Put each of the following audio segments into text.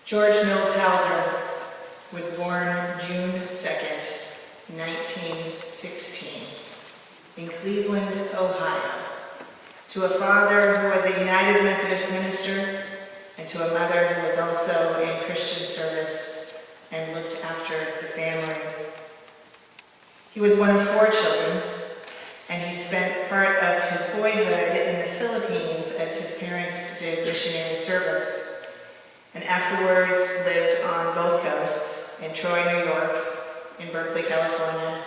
George Mills Hauser was born June 2nd, 1916, in Cleveland, Ohio, to a father who was a United Methodist minister and to a mother who was also in Christian service and looked after the family. He was one of 4 children, and he spent part of his boyhood in the Philippines as his parents did missionary service, and afterwards lived on both coasts, in Troy, New York, in Berkeley, California,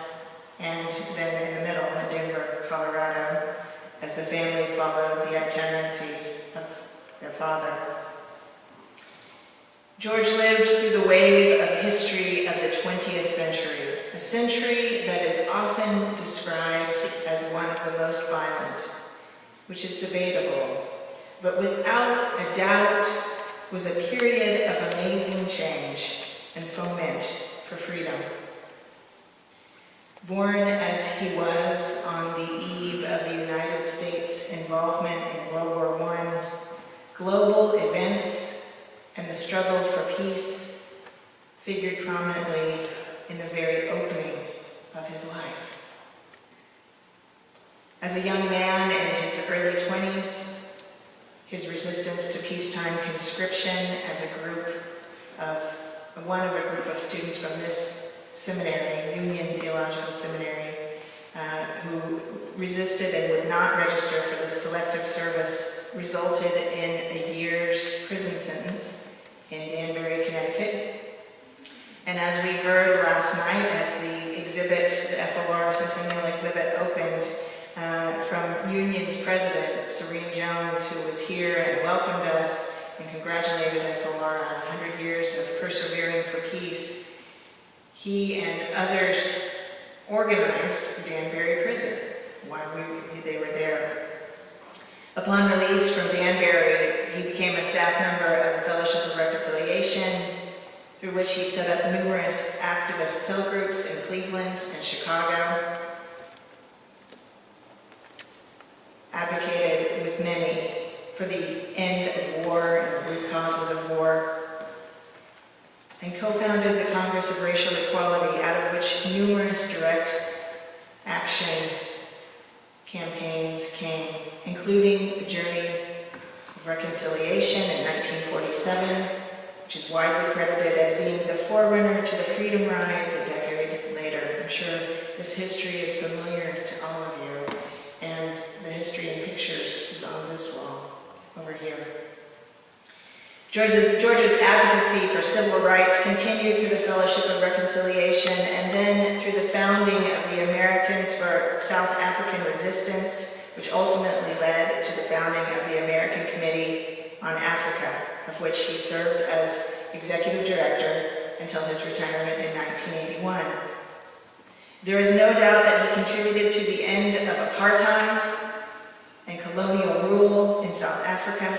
and then in the middle in Denver, Colorado, as the family followed the itinerancy of their father. George lived through the wave of history of the 20th century, a century that is often described as one of the most violent, which is debatable, but without a doubt was a period of amazing change and foment for freedom. Born as he was on the eve of the United States involvement in World War I, global events and the struggle for peace figured prominently in the very opening of his life. As a young man in his early 20s, his resistance to peacetime conscription as one of a group of students from this seminary, Union Theological Seminary, who resisted and would not register for the selective service, resulted in a year's prison sentence in Danbury, Connecticut. And as we heard last night, as the exhibit, the FLR Centennial exhibit opened, from Union's president, Serene Jones, who was here and welcomed us and congratulated FLR on 100 years of persevering for peace, he and others organized Danbury Prison while they were there. Upon release from Danbury, he became a staff member of the Fellowship of Reconciliation, through which he set up numerous activist cell groups in Cleveland and Chicago, advocated with many for the end of war and the root causes of war, and co-founded the Congress of Racial Equality, out of which numerous direct action campaigns came, including the Journey of Reconciliation in 1947, which is widely credited as being the forerunner to the Freedom Rides a decade later. I'm sure this history is familiar to all of you, and the history in pictures is on this wall over here. George's advocacy for civil rights continued through the Fellowship of Reconciliation and then through the founding of the Americans for South African Resistance, which ultimately led to the founding of the American Committee on Africa, of which he served as executive director until his retirement in 1981. There is no doubt that he contributed to the end of apartheid and colonial rule in South Africa,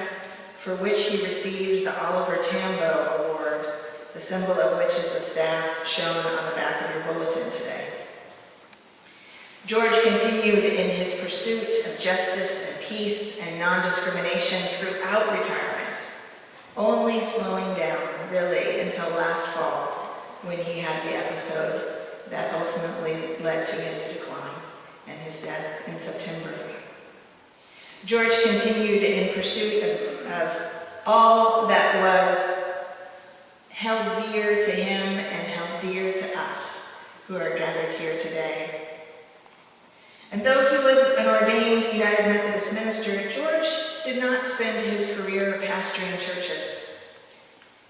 for which he received the Oliver Tambo Award, the symbol of which is the staff shown on the back of your bulletin today. George continued in his pursuit of justice and peace and non-discrimination throughout retirement, only slowing down, really, until last fall, when he had the episode that ultimately led to his decline and his death in September. George continued in pursuit of all that was held dear to him and held dear to us who are gathered here today. And though he was an ordained United Methodist minister, George did not spend his career pastoring churches.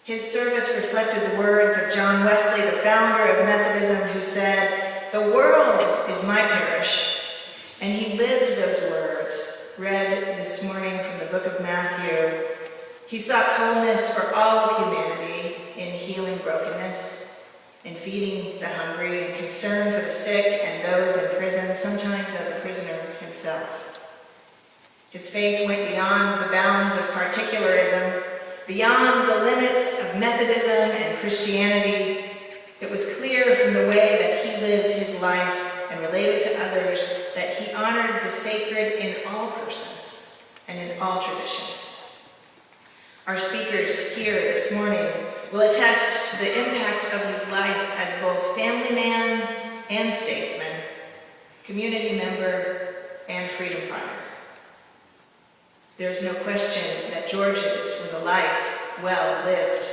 His service reflected the words of John Wesley, the founder of Methodism, who said, "The world is my parish," and he lived those words, read this morning from the book of Matthew. He sought wholeness for all of humanity in healing brokenness, in feeding the hungry, and concern for the sick and those in prison, sometimes as a prisoner himself. His faith went beyond the bounds of particularism, beyond the limits of Methodism and Christianity. It was clear from the way that he lived his life and related to others that he honored the sacred in all persons and in all traditions. Our speakers here this morning will attest to the impact of his life as both family man and statesman, community member and freedom fighter. There's no question that George's was a life well lived.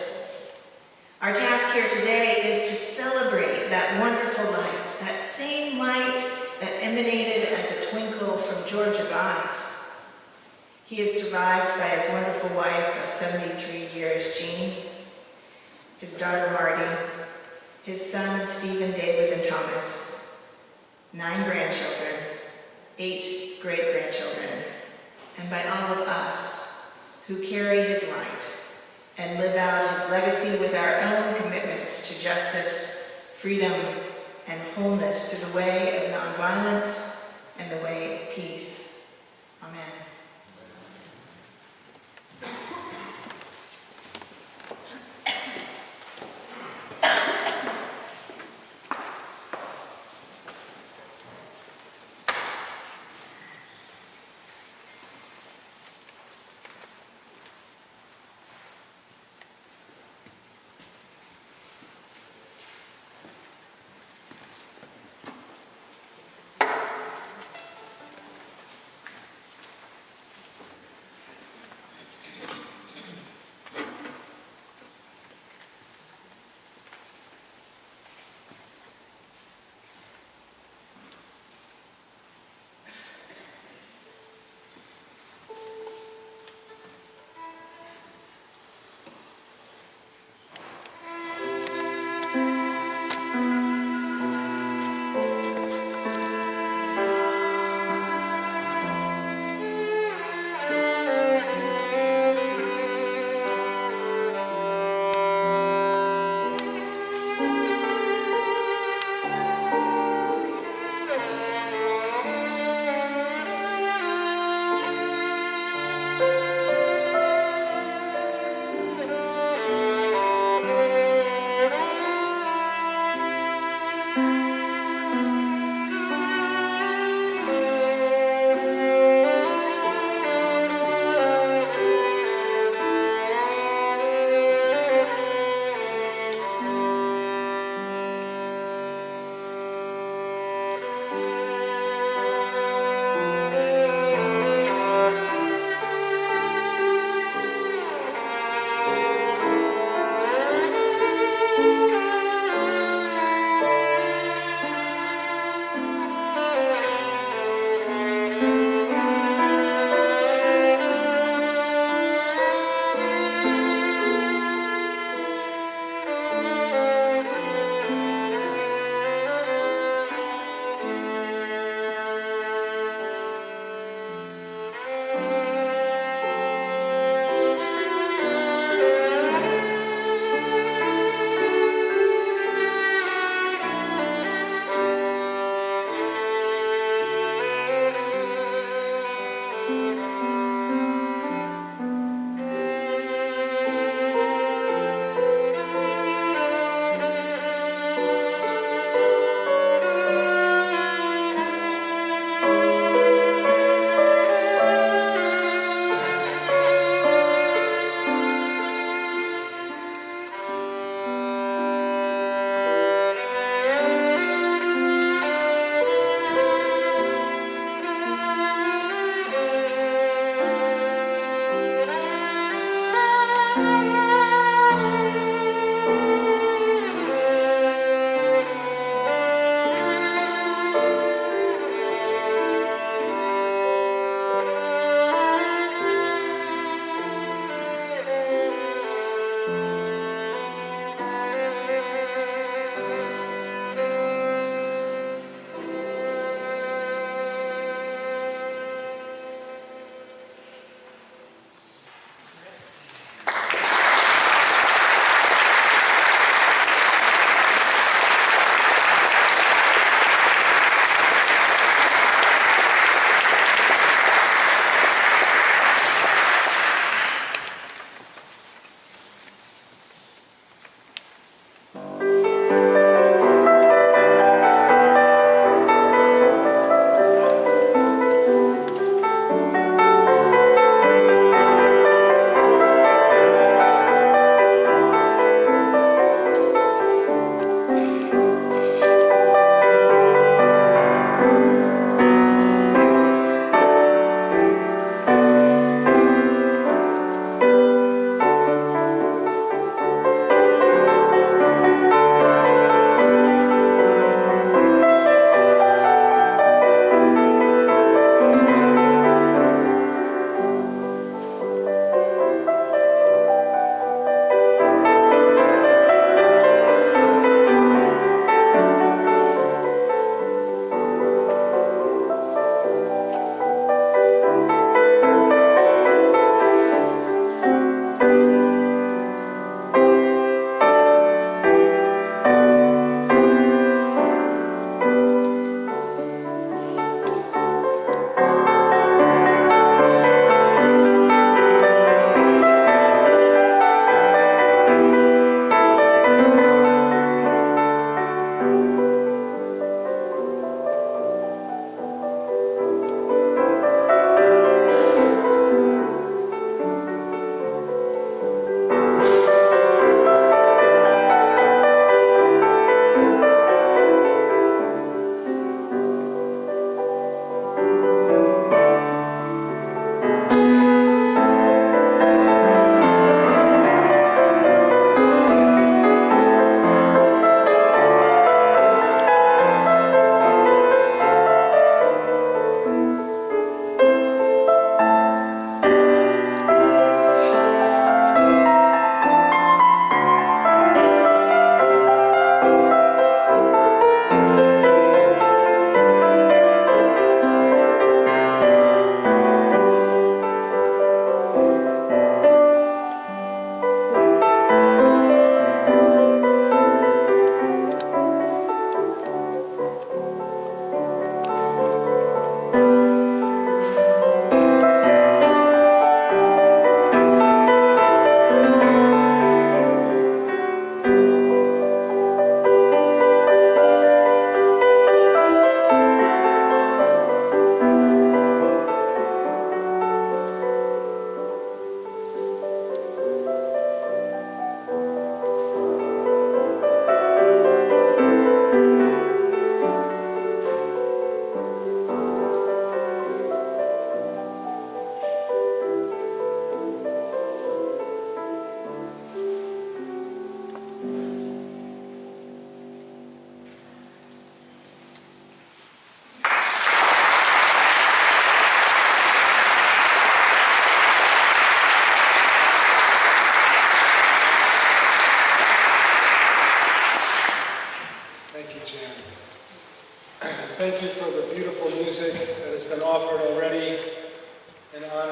Our task here today is to celebrate that wonderful light, that same light that emanated as a twinkle from George's eyes. He is survived by his wonderful wife of 73 years, Jean, his daughter Marty, his sons Stephen, David, and Thomas, 9 grandchildren, 8 great-grandchildren, and by all of us who carry his light and live out his legacy with our own commitments to justice, freedom, and wholeness through the way of nonviolence and the way of peace. Amen.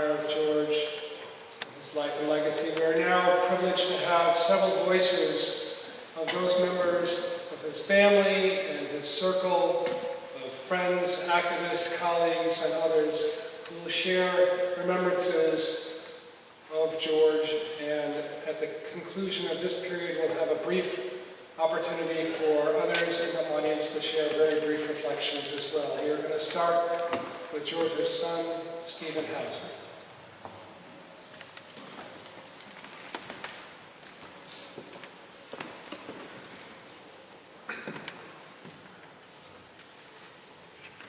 honor of George, his life and legacy, we are now privileged to have several voices of those members of his family and his circle of friends, activists, colleagues, and others who will share remembrances of George. And at the conclusion of this period, we'll have a brief opportunity for others in the audience to share very brief reflections as well. We're going to start with George's son, Stephen Hauser.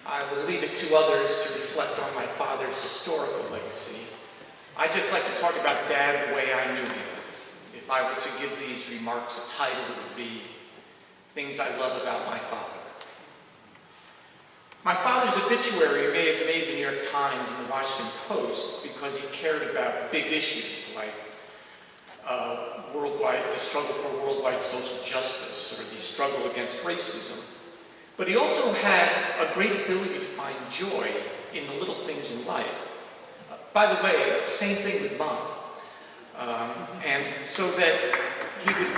I will leave it to others to reflect on my father's historical legacy. I'd just like to talk about Dad the way I knew him. If I were to give these remarks a title, it would be Things I Love About My Father. My father's obituary may have made the New York Times and the Washington Post because he cared about big issues like the struggle for worldwide social justice or the struggle against racism. But he also had a great ability to find joy in the little things in life. By the way, same thing with Mom. And so that he would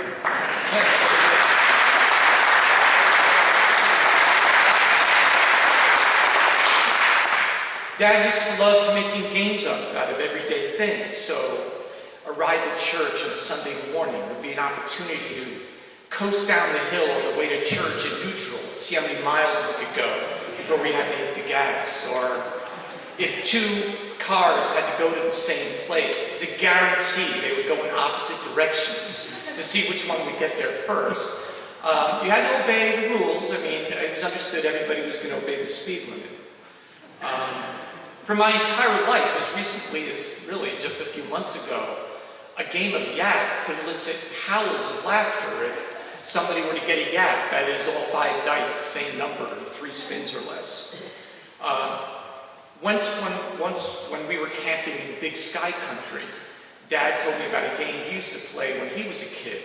Dad used to love making games out of everyday things. So a ride to church on a Sunday morning would be an opportunity to coast down the hill on the way to church in neutral, see how many miles we could go before we had to hit the gas. Or if two cars had to go to the same place, it's a guarantee they would go in opposite directions to see which one would get there first. You had to obey the rules. I mean, it was understood everybody was going to obey the speed limit. For my entire life, as recently as really just a few months ago, a game of yak could elicit howls of laughter if somebody were to get a yak, that is all 5 dice, the same number, 3 spins or less. Once when we were camping in Big Sky Country, Dad told me about a game he used to play when he was a kid,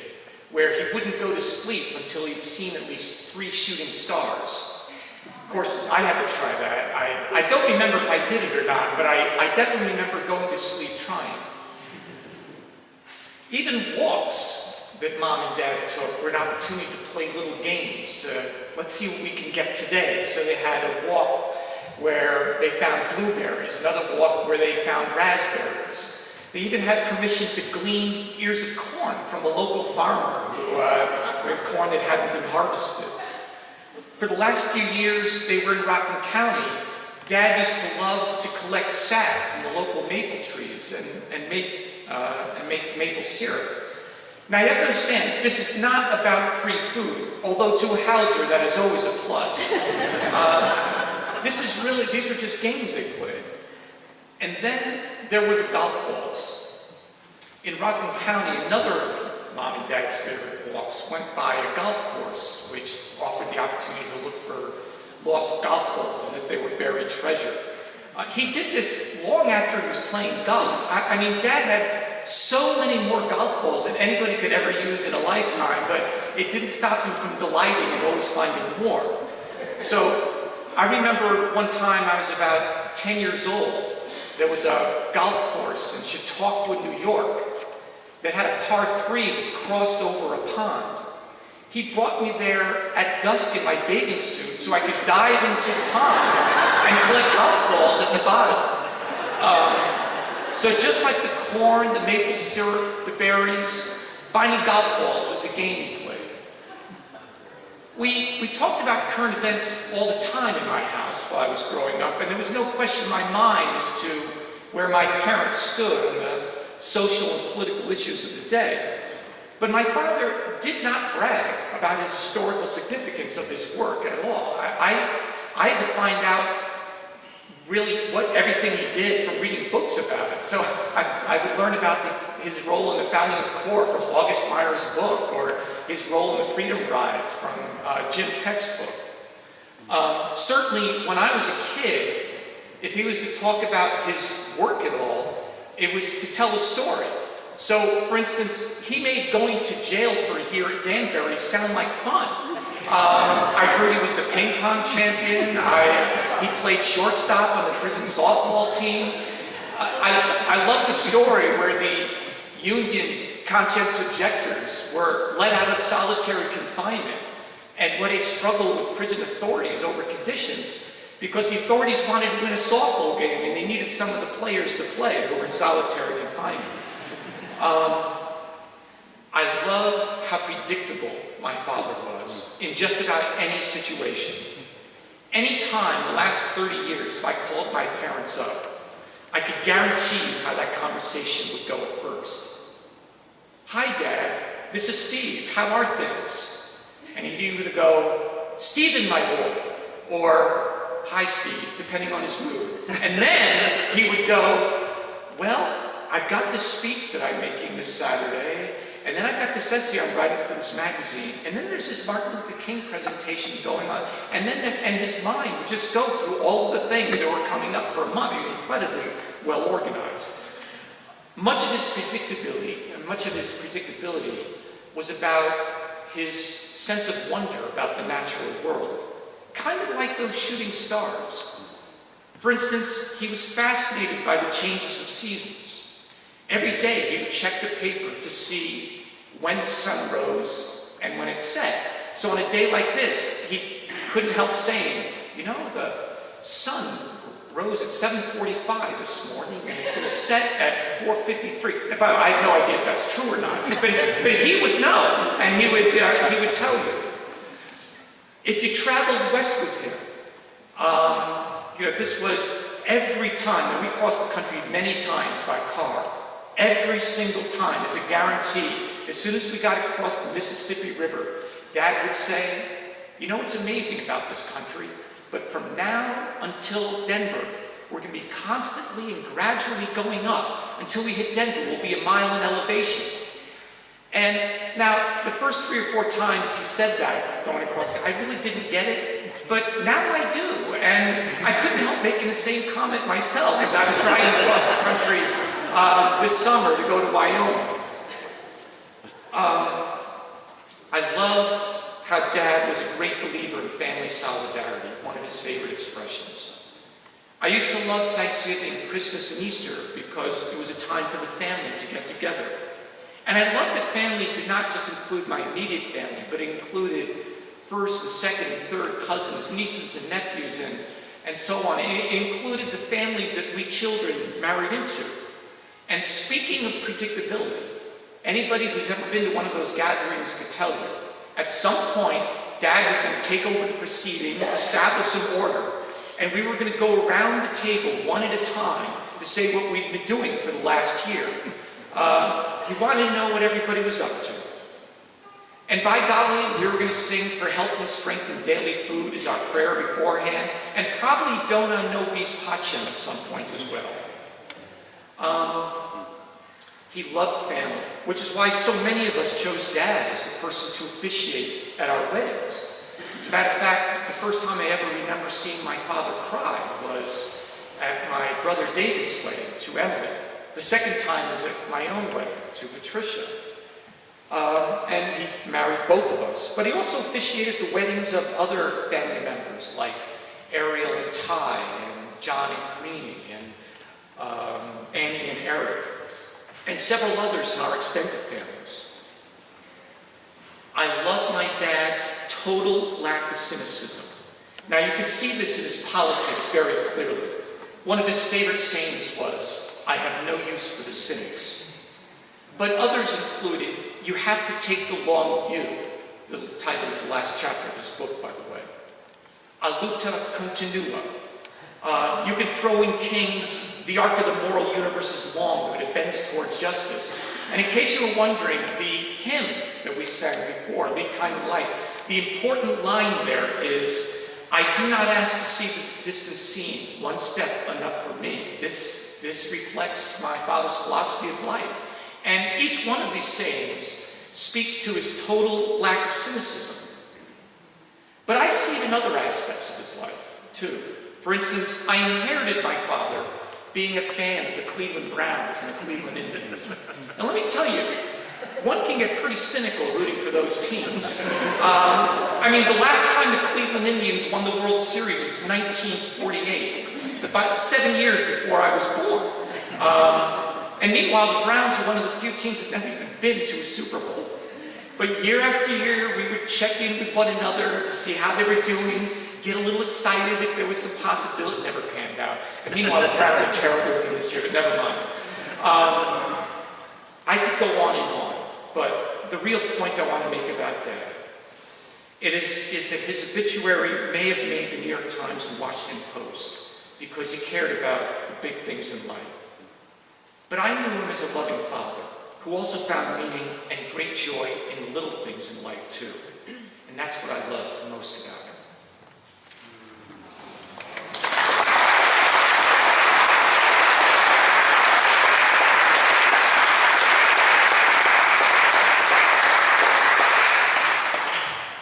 where he wouldn't go to sleep until he'd seen at least 3 shooting stars. Of course, I had to try that. I don't remember if I did it or not, but I definitely remember going to sleep trying. Even walks that Mom and Dad took were an opportunity to play little games. Let's see what we can get today. So they had a walk where they found blueberries, another walk where they found raspberries. They even had permission to glean ears of corn from a local farmer where corn that hadn't been harvested. For the last few years they were in Rockland County, Dad used to love to collect sap from the local maple trees and make maple syrup. Now you have to understand, this is not about free food, although to a Hauser that is always a plus. These were just games they played. And then there were the golf balls. In Rockland County, another of Mom and Dad's favorite walks went by a golf course, which offered the opportunity to look for lost golf balls as if they were buried treasure. He did this long after he was playing golf. I mean, Dad had so many more golf balls than anybody could ever use in a lifetime, but it didn't stop him from delighting and always finding more. So I remember one time I was about 10 years old. There was a golf course in Chautauqua, New York, that had a par 3 that crossed over a pond. He brought me there at dusk in my bathing suit so I could dive into the pond and collect golf balls at the bottom. So just like the corn, the maple syrup, the berries, finding golf balls was a game he played. We talked about current events all the time in my house while I was growing up, and there was no question in my mind as to where my parents stood on the social and political issues of the day. But my father did not brag about his historical significance of his work at all. I had to find out really what everything he did from reading books about it. So I would learn about his role in the founding of CORE from August Meyer's book, or his role in the Freedom Rides from Jim Peck's book. Certainly when I was a kid, if he was to talk about his work at all, it was to tell a story. So, for instance, he made going to jail for a year at Danbury sound like fun. I heard he was the ping pong champion. He played shortstop on the prison softball team. I love the story where the Union conscientious objectors were let out of solitary confinement and where they struggled with prison authorities over conditions because the authorities wanted to win a softball game and they needed some of the players to play who were in solitary confinement. I love how predictable my father was in just about any situation. Any time the last 30 years, if I called my parents up, I could guarantee you how that conversation would go at first. Hi, Dad, this is Steve. How are things? And he'd either go, Stephen, my boy, or hi, Steve, depending on his mood. And then he would go, well, I've got this speech that I'm making this Saturday, and then I've got this essay I'm writing for this magazine, and then there's this Martin Luther King presentation going on, and his mind would just go through all of the things that were coming up for a month. He was incredibly well organized. Much of his predictability was about his sense of wonder about the natural world, kind of like those shooting stars. For instance, he was fascinated by the changes of seasons. Every day he would check the paper to see when the sun rose and when it set. So on a day like this, he couldn't help saying, you know, the sun rose at 7:45 this morning and it's going to set at 4:53. And by the way, I have no idea if that's true or not, but he would know and he would tell you. If you traveled west with him, this was every time, and we crossed the country many times by car, every single time, it's a guarantee. As soon as we got across the Mississippi River, Dad would say, you know what's amazing about this country? But from now until Denver, we're going to be constantly and gradually going up. Until we hit Denver, we'll be a mile in elevation. And now, the first 3 or 4 times he said that, going across, I really didn't get it, but now I do. And I couldn't help making the same comment myself as I was driving across the country this summer to go to Wyoming. I love how Dad was a great believer in family solidarity, one of his favorite expressions. I used to love Thanksgiving, Christmas, and Easter because it was a time for the family to get together. And I loved that family did not just include my immediate family, but it included first and second and third cousins, nieces and nephews, and so on. And it included the families that we children married into. And speaking of predictability, anybody who's ever been to one of those gatherings could tell you, at some point, Dad was going to take over the proceedings, establish some order, and we were going to go around the table one at a time to say what we'd been doing for the last year. He wanted to know what everybody was up to. And by golly, we were going to sing for health and strength and daily food as our prayer beforehand, and probably Dona Nobis Pacem at some point as well. He loved family, which is why so many of us chose Dad as the person to officiate at our weddings. As a matter of fact, the first time I ever remember seeing my father cry was at my brother David's wedding to Emily. The second time was at my own wedding to Patricia. And he married both of us. But he also officiated the weddings of other family members like Ariel and Ty, and John and Karini, and Annie and Eric, and several others in our extended families. I love my dad's total lack of cynicism. Now you can see this in his politics very clearly. One of his favorite sayings was, I have no use for the cynics. But others included, you have to take the long view, the title of the last chapter of his book, by the way. A luta continua. You can throw in King's, the arc of the moral universe is long, but it bends towards justice. And in case you were wondering, the hymn that we sang before, Lead Kind of Light, the important line there is, I do not ask to see this distant scene, one step enough for me. This reflects my father's philosophy of life. And each one of these sayings speaks to his total lack of cynicism. But I see it in other aspects of his life, too. For instance, I inherited my father being a fan of the Cleveland Browns and the Cleveland Indians. And let me tell you, one can get pretty cynical rooting for those teams. I mean, the last time the Cleveland Indians won the World Series was 1948, about 7 years before I was born. And meanwhile, the Browns are one of the few teams that never even been to a Super Bowl. But year after year, we would check in with one another to see how they were doing, get a little excited if there was some possibility. It never panned out. And meanwhile, the Browns are terrible looking this year, but never mind. I could go on and on, but the real point I want to make about Dad is that his obituary may have made the New York Times and Washington Post because he cared about the big things in life. But I knew him as a loving father who also found meaning and great joy in the little things in life too. And that's what I loved most about him.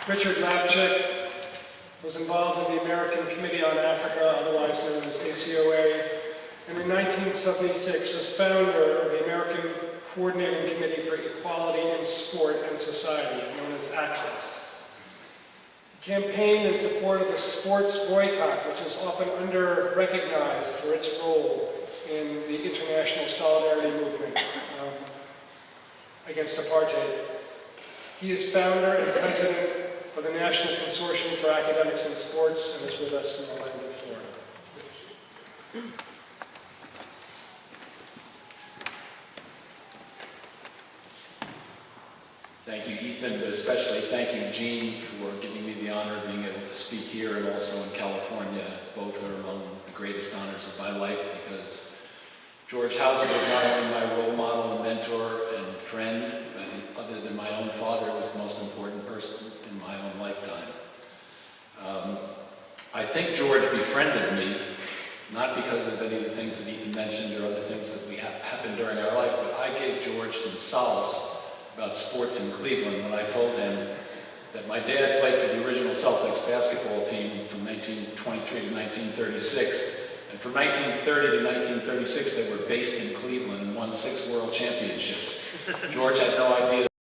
Richard Lapchick was involved in the American Committee on Africa, otherwise known as ACOA, and in 1976 was founder of the American Coordinating Committee for Equality in Sport and Society, known as ACCESS. He campaigned in support of the sports boycott, which is often under-recognized for its role in the international solidarity movement against apartheid. He is founder and president of the National Consortium for Academics in Sports and is with us from Orlando, Florida. Thank you, Ethan, but especially thank you, Jean, for giving me the honor of being able to speak here and also in California. Both are among the greatest honors of my life because George Hauser was not only my role model and mentor and friend, but other than my own father, was the most important person in my own lifetime. I think George befriended me, not because of any of the things that Ethan mentioned or other things that happened during our life, but I gave George some solace about sports in Cleveland when I told him that my dad played for the original Celtics basketball team from 1923 to 1936, and from 1930 to 1936 they were based in Cleveland and won 6 world championships. George had no idea